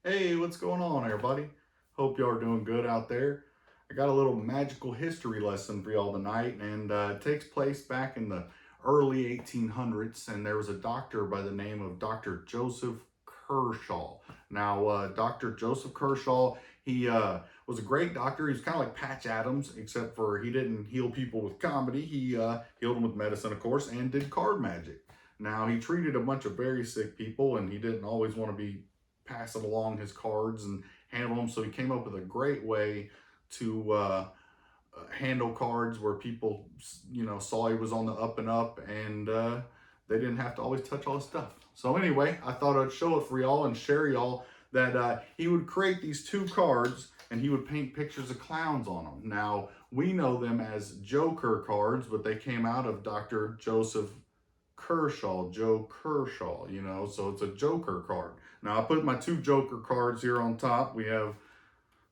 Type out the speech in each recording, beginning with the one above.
Hey, what's going on, everybody? Hope y'all are doing good out there. I got a little magical history lesson for y'all tonight, and it takes place back in the early 1800s. And there was a doctor by the name of Dr. Joseph Kershaw. Now, Dr. Joseph Kershaw, he was a great doctor. He was kind of like Patch Adams, except for he didn't heal people with comedy. He healed them with medicine, of course, and did card magic. Now, he treated a bunch of very sick people, and he didn't always want to be passing along his cards and handle them. So he came up with a great way to handle cards where people, saw he was on the up and up, and they didn't have to always touch all his stuff. So anyway, I thought I'd show it for y'all and share y'all that he would create these two cards and he would paint pictures of clowns on them. Now, we know them as Joker cards, but they came out of Dr. Joseph Kershaw, Joe Kershaw, so it's a Joker card. Now I put my two Joker cards here on top. We have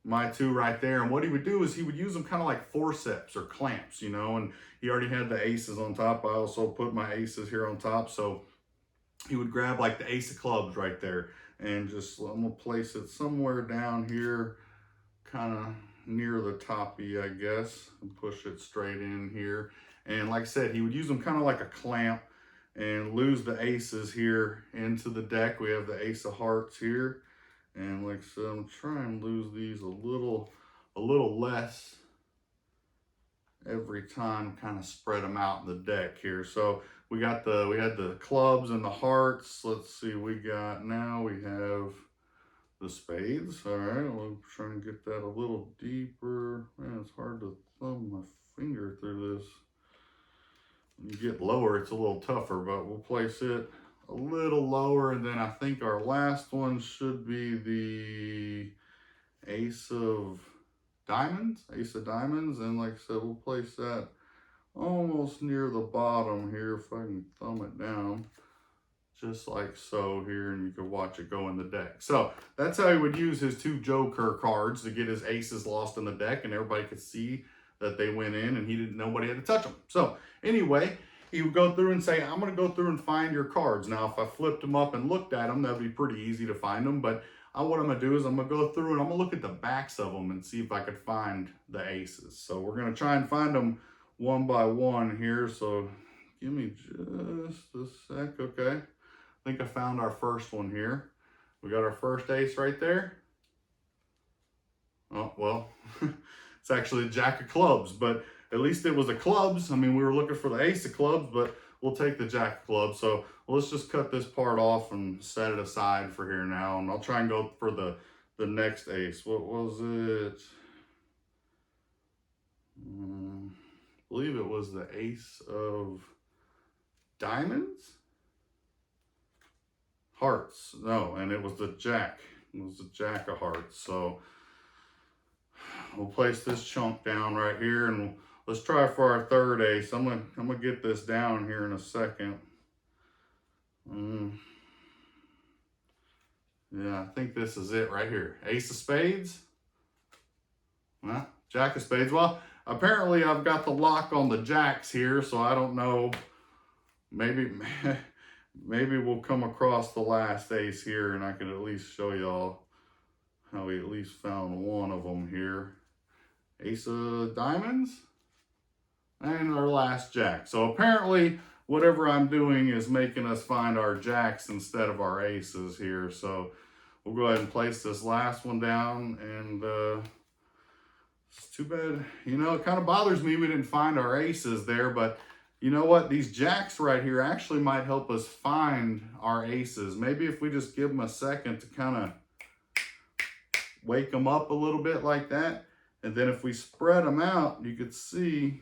my two right there. And what he would do is he would use them kind of like forceps or clamps, and he already had the aces on top. I also put my aces here on top. So he would grab like the ace of clubs right there and just, I'm gonna place it somewhere down here, kind of near the toppy, I guess, and push it straight in here. And like I said, he would use them kind of like a clamp and lose the aces here into the deck. We have the ace of hearts here. And like I said, I'm trying to lose these a little less every time, kind of spread them out in the deck here. So we had the clubs and the hearts. Let's see, we have the spades. All right, we're trying to get that a little deeper. Man, it's hard to thumb my finger through this. When you get lower, it's a little tougher, but we'll place it a little lower. And then I think our last one should be the ace of diamonds. And like I said, we'll place that almost near the bottom here, if I can thumb it down, just like so here, and you can watch it go in the deck. So that's how he would use his two Joker cards to get his aces lost in the deck, and everybody could see that they went in and nobody had to touch them. So anyway, he would go through and say, I'm going to go through and find your cards. Now, if I flipped them up and looked at them, that'd be pretty easy to find them. But what I'm going to do is I'm going to go through and I'm going to look at the backs of them and see if I could find the aces. So we're going to try and find them one by one here. So give me just a sec. Okay. I think I found our first one here. We got our first ace right there. Oh, well, it's actually a jack of clubs, but at least it was a clubs. I mean, we were looking for the ace of clubs, but we'll take the jack of clubs. So let's just cut this part off and set it aside for here now. And I'll try and go for the next ace. What was it? I believe it was the ace of diamonds? Hearts. No, and it was the jack. It was the jack of hearts. So we'll place this chunk down right here, and let's try for our third ace. I'm gonna get this down here in a second. Yeah, I think this is it right here. Ace of spades. Well, jack of spades. Well, apparently I've got the lock on the jacks here, so I don't know. Maybe we'll come across the last ace here, and I can at least show y'all how we at least found one of them here. Ace of diamonds and our last jack. So apparently whatever I'm doing is making us find our jacks instead of our aces here. So we'll go ahead and place this last one down, and it's too bad. It kind of bothers me we didn't find our aces there, but you know what? These jacks right here actually might help us find our aces. Maybe if we just give them a second to kind of wake them up a little bit like that. And then if we spread them out, you could see,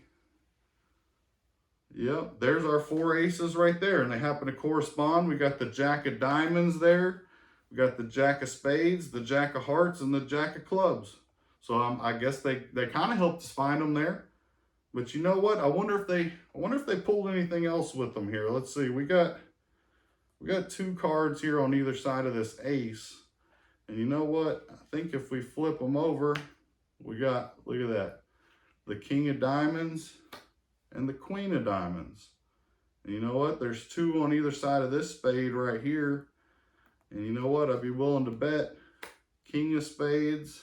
yep, there's our four aces right there. And they happen to correspond. We got the jack of diamonds there. We got the jack of spades, the jack of hearts, and the jack of clubs. So I guess they kind of helped us find them there. But you know what? I wonder if they pulled anything else with them here. Let's see. We got two cards here on either side of this ace. And you know what? I think if we flip them over, we got, look at that, the king of diamonds and the queen of diamonds. And you know what? There's two on either side of this spade right here. And you know what? I'd be willing to bet King of Spades,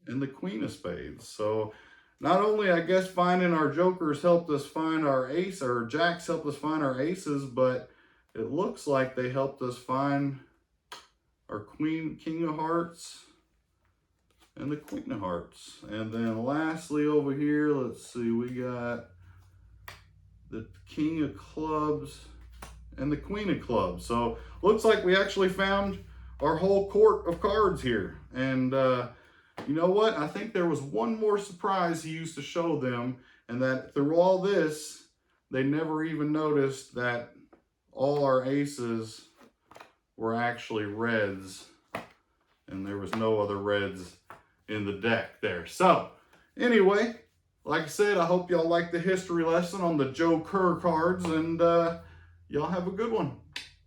and the Queen of Spades. So not only, I guess, finding our jokers helped us find our ace, or jacks helped us find our aces, but it looks like they helped us find our King of Hearts, and the Queen of Hearts. And then lastly over here, let's see, we got the King of Clubs and the Queen of Clubs. So looks like we actually found our whole court of cards here. And you know what? I think there was one more surprise he used to show them, and that through all this, they never even noticed that all our aces were actually reds, and there was no other reds in the deck there. So anyway, like I said, I hope y'all like the history lesson on the Joe Kerr cards, and y'all have a good one.